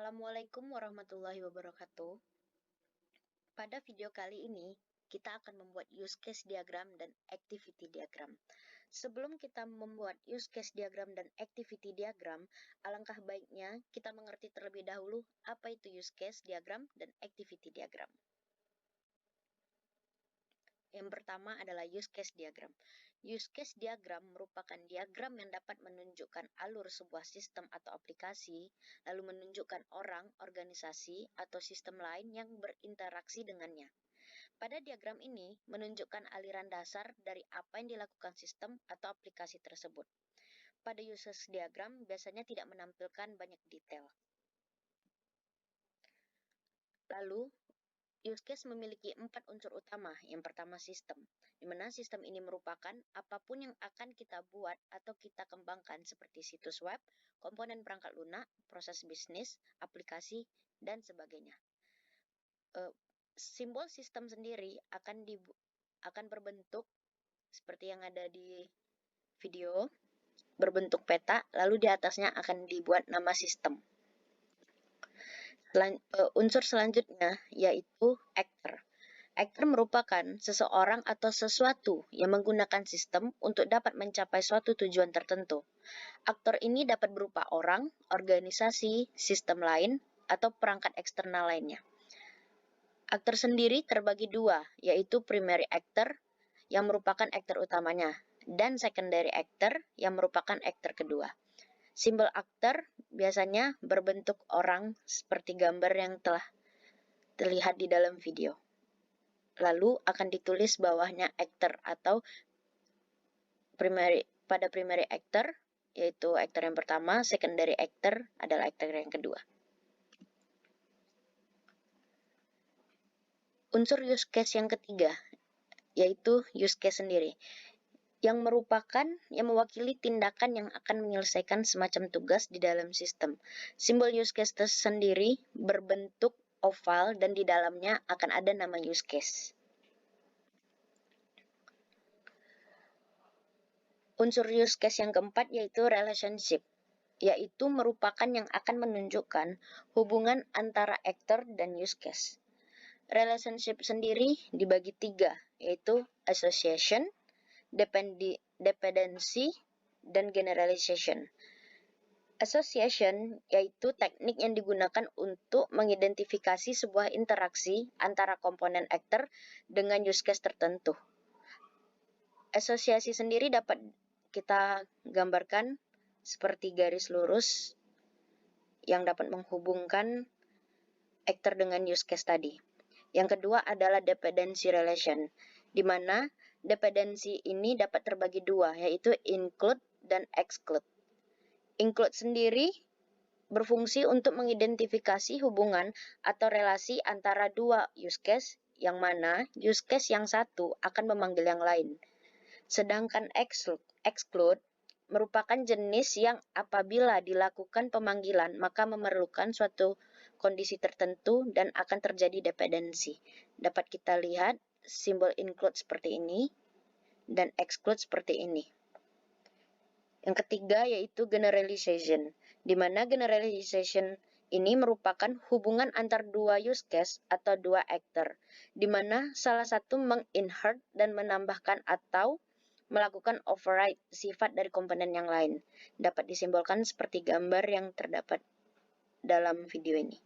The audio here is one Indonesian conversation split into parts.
Assalamualaikum warahmatullahi wabarakatuh. Pada video kali ini, kita akan membuat use case diagram dan activity diagram. Sebelum kita membuat use case diagram dan activity diagram, alangkah baiknya kita mengerti terlebih dahulu apa itu use case diagram dan activity diagram. Yang pertama adalah use case diagram. Use case diagram merupakan diagram yang dapat menunjukkan alur sebuah sistem atau aplikasi, lalu menunjukkan orang, organisasi, atau sistem lain yang berinteraksi dengannya. Pada diagram ini menunjukkan aliran dasar dari apa yang dilakukan sistem atau aplikasi tersebut. Pada use case diagram biasanya tidak menampilkan banyak detail. Lalu, use case memiliki 4 unsur utama. Yang pertama sistem, di mana sistem ini merupakan apapun yang akan kita buat atau kita kembangkan seperti situs web, komponen perangkat lunak, proses bisnis, aplikasi, dan sebagainya. Simbol sistem sendiri akan berbentuk seperti yang ada di video, berbentuk peta, lalu di atasnya akan dibuat nama sistem. Unsur selanjutnya yaitu actor. Actor merupakan seseorang atau sesuatu yang menggunakan sistem untuk dapat mencapai suatu tujuan tertentu. Aktor ini dapat berupa orang, organisasi, sistem lain, atau perangkat eksternal lainnya. Aktor sendiri terbagi dua, yaitu primary actor yang merupakan aktor utamanya, dan secondary actor yang merupakan aktor kedua. Simbol aktor biasanya berbentuk orang seperti gambar yang telah terlihat di dalam video. Lalu akan ditulis bawahnya actor atau pada primary actor, yaitu aktor yang pertama, secondary actor adalah aktor yang kedua. Unsur use case yang ketiga, yaitu use case sendiri, yang mewakili tindakan yang akan menyelesaikan semacam tugas di dalam sistem. Simbol use case tersendiri berbentuk oval dan di dalamnya akan ada nama use case. Unsur use case yang keempat yaitu relationship, yaitu merupakan yang akan menunjukkan hubungan antara actor dan use case. Relationship sendiri dibagi 3, yaitu association, dependency, dan generalization. Association yaitu teknik yang digunakan untuk mengidentifikasi sebuah interaksi antara komponen actor dengan use case tertentu. Asosiasi sendiri dapat kita gambarkan seperti garis lurus yang dapat menghubungkan actor dengan use case tadi. Yang kedua adalah dependency relation, di mana dependency ini dapat terbagi dua, yaitu include dan exclude. Include sendiri berfungsi untuk mengidentifikasi hubungan atau relasi antara dua use case, yang mana use case yang satu akan memanggil yang lain. Sedangkan exclude merupakan jenis yang apabila dilakukan pemanggilan maka memerlukan suatu kondisi tertentu dan akan terjadi dependensi. Dapat kita lihat simbol include seperti ini dan exclude seperti ini. Yang ketiga yaitu generalization, di mana generalization ini merupakan hubungan antar dua use case atau dua actor, di mana salah satu menginherit dan menambahkan atau melakukan override sifat dari komponen yang lain. Dapat disimbolkan seperti gambar yang terdapat dalam video ini.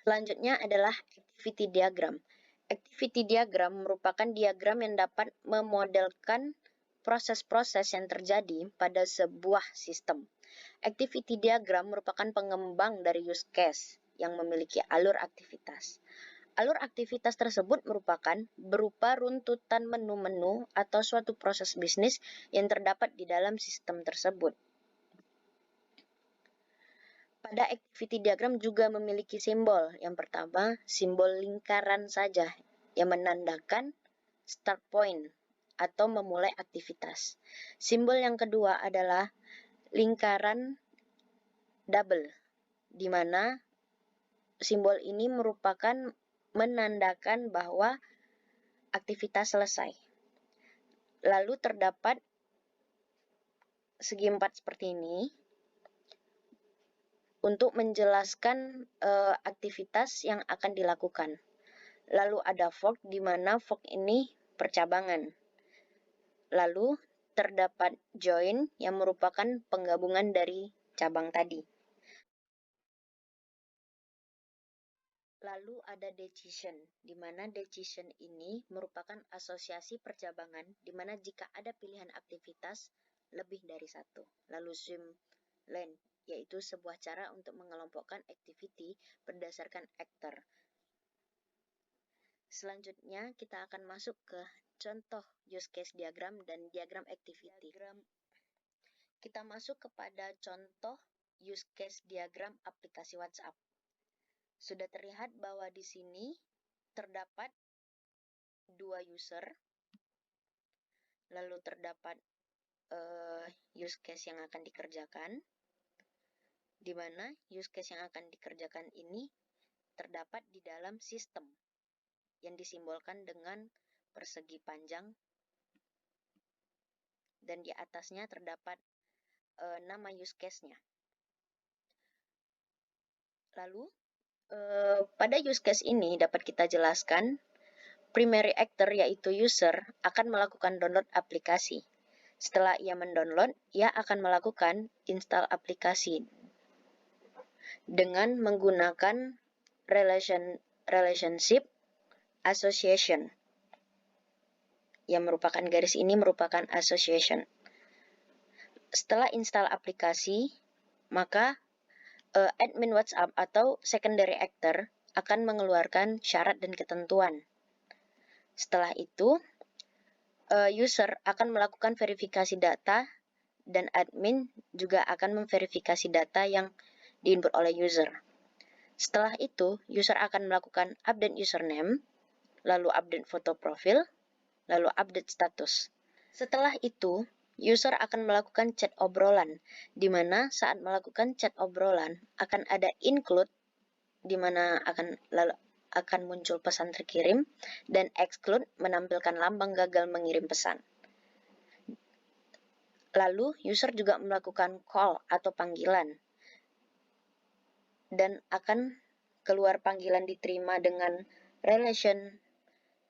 Selanjutnya adalah activity diagram. Activity diagram merupakan diagram yang dapat memodelkan proses-proses yang terjadi pada sebuah sistem. Activity diagram merupakan pengembang dari use case yang memiliki alur aktivitas. Alur aktivitas tersebut merupakan berupa runtutan menu-menu atau suatu proses bisnis yang terdapat di dalam sistem tersebut. Pada activity diagram juga memiliki simbol. Yang pertama, simbol lingkaran saja yang menandakan start point atau memulai aktivitas. Simbol yang kedua adalah lingkaran double, di mana simbol ini merupakan menandakan bahwa aktivitas selesai. Lalu terdapat segi 4 seperti ini. untuk menjelaskan aktivitas yang akan dilakukan. Lalu ada fork, di mana fork ini percabangan. Lalu terdapat join yang merupakan penggabungan dari cabang tadi. Lalu ada decision, di mana decision ini merupakan asosiasi percabangan, di mana jika ada pilihan aktivitas lebih dari satu. Lalu swim lane, yaitu sebuah cara untuk mengelompokkan activity berdasarkan actor. Selanjutnya kita akan masuk ke contoh use case diagram dan diagram activity. Kita masuk kepada contoh use case diagram aplikasi WhatsApp. Sudah terlihat bahwa di sini terdapat dua user, lalu terdapat use case yang akan dikerjakan, di mana use case yang akan dikerjakan ini terdapat di dalam sistem yang disimbolkan dengan persegi panjang, dan di atasnya terdapat nama use case-nya. Lalu, pada use case ini dapat kita jelaskan, primary actor yaitu user akan melakukan download aplikasi. Setelah ia mendownload, ia akan melakukan install aplikasi dengan menggunakan relationship association. Yang merupakan garis ini merupakan association. Setelah install aplikasi, maka admin WhatsApp atau secondary actor akan mengeluarkan syarat dan ketentuan. Setelah itu, user akan melakukan verifikasi data dan admin juga akan memverifikasi data yang diinput oleh user. Setelah itu, user akan melakukan update username, lalu update foto profil, lalu update status. Setelah itu, user akan melakukan chat obrolan, di mana saat melakukan chat obrolan akan ada include, di mana akan muncul pesan terkirim, dan exclude menampilkan lambang gagal mengirim pesan. Lalu, user juga melakukan call atau panggilan, dan akan keluar panggilan diterima dengan relation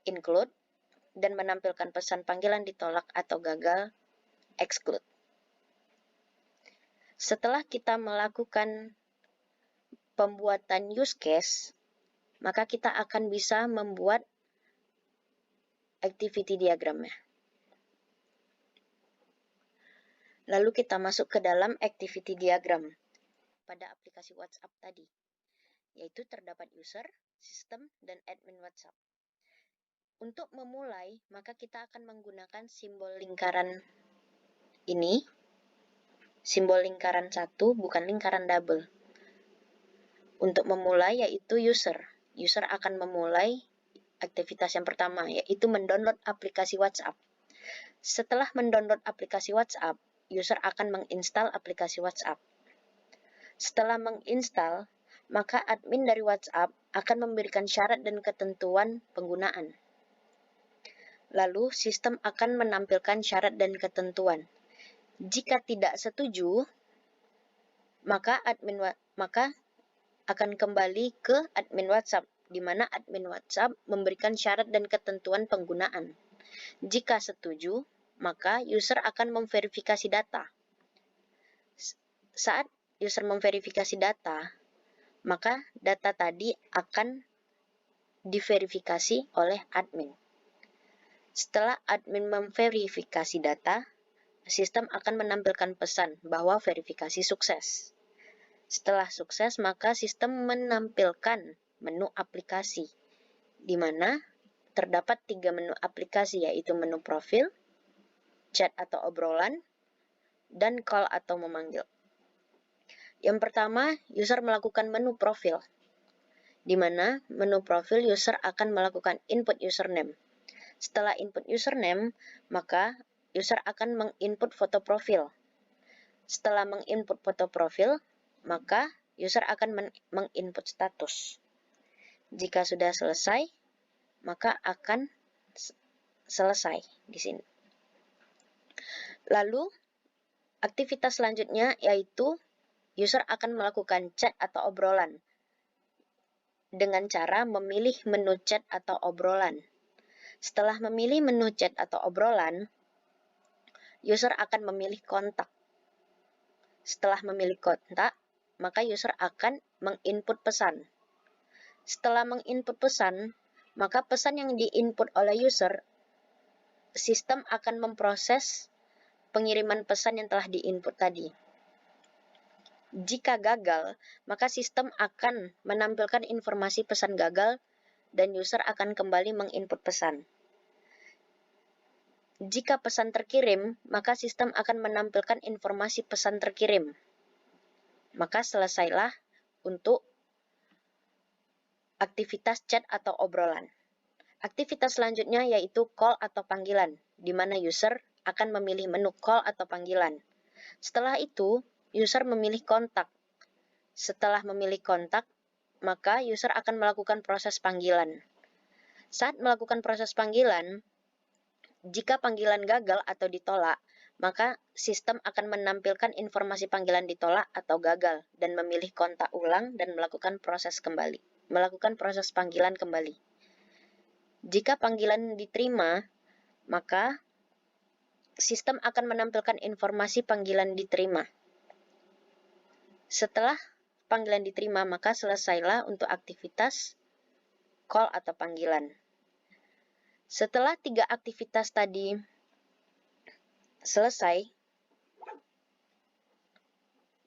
include, dan menampilkan pesan panggilan ditolak atau gagal exclude. Setelah kita melakukan pembuatan use case, maka kita akan bisa membuat activity diagramnya. Lalu kita masuk ke dalam activity diagram pada aplikasi WhatsApp tadi, yaitu terdapat user, sistem, dan admin WhatsApp. Untuk memulai, maka kita akan menggunakan simbol lingkaran ini, simbol lingkaran satu, bukan lingkaran double. Untuk memulai yaitu user. User akan memulai aktivitas yang pertama, yaitu mendownload aplikasi WhatsApp. Setelah mendownload aplikasi WhatsApp, user akan menginstal aplikasi WhatsApp. Setelah menginstal, maka admin dari WhatsApp akan memberikan syarat dan ketentuan penggunaan. Lalu, sistem akan menampilkan syarat dan ketentuan. Jika tidak setuju, maka akan kembali ke admin WhatsApp, di mana admin WhatsApp memberikan syarat dan ketentuan penggunaan. Jika setuju, maka user akan memverifikasi data. Saat user memverifikasi data, maka data tadi akan diverifikasi oleh admin. Setelah admin memverifikasi data, sistem akan menampilkan pesan bahwa verifikasi sukses. Setelah sukses, maka sistem menampilkan menu aplikasi, di mana terdapat 3 menu aplikasi, yaitu menu profil, chat atau obrolan, dan call atau memanggil. Yang pertama, user melakukan menu profil, di mana menu profil user akan melakukan input username. Setelah input username, maka user akan menginput foto profil. Setelah menginput foto profil, maka user akan menginput status. Jika sudah selesai, maka akan selesai di sini. Lalu, aktivitas selanjutnya yaitu user akan melakukan chat atau obrolan dengan cara memilih menu chat atau obrolan. Setelah memilih menu chat atau obrolan, user akan memilih kontak. Setelah memilih kontak, maka user akan menginput pesan. Setelah menginput pesan, maka pesan yang diinput oleh user, sistem akan memproses pengiriman pesan yang telah diinput tadi. Jika gagal, maka sistem akan menampilkan informasi pesan gagal dan user akan kembali menginput pesan. Jika pesan terkirim, maka sistem akan menampilkan informasi pesan terkirim. Maka selesailah untuk aktivitas chat atau obrolan. Aktivitas selanjutnya yaitu call atau panggilan, di mana user akan memilih menu call atau panggilan. Setelah itu, user memilih kontak. Setelah memilih kontak, maka user akan melakukan proses panggilan. Saat melakukan proses panggilan, jika panggilan gagal atau ditolak, maka sistem akan menampilkan informasi panggilan ditolak atau gagal dan memilih kontak ulang dan melakukan proses panggilan kembali. Jika panggilan diterima, maka sistem akan menampilkan informasi panggilan diterima. Setelah panggilan diterima, maka selesailah untuk aktivitas call atau panggilan. Setelah 3 aktivitas tadi selesai,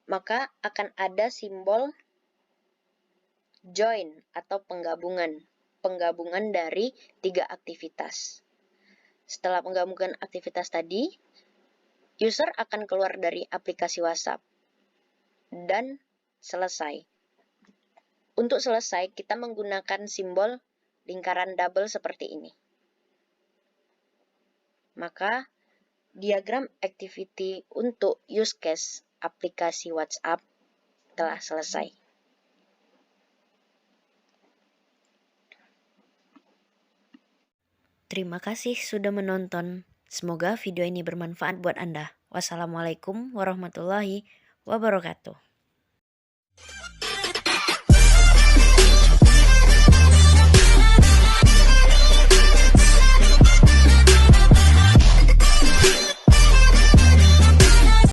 maka akan ada simbol join atau penggabungan dari 3 aktivitas. Setelah penggabungan aktivitas tadi, user akan keluar dari aplikasi WhatsApp dan selesai. Untuk selesai, kita menggunakan simbol lingkaran double seperti ini. Maka, diagram activity untuk use case aplikasi WhatsApp telah selesai. Terima kasih sudah menonton. Semoga video ini bermanfaat buat Anda. Wassalamualaikum warahmatullahi wabarakatuh.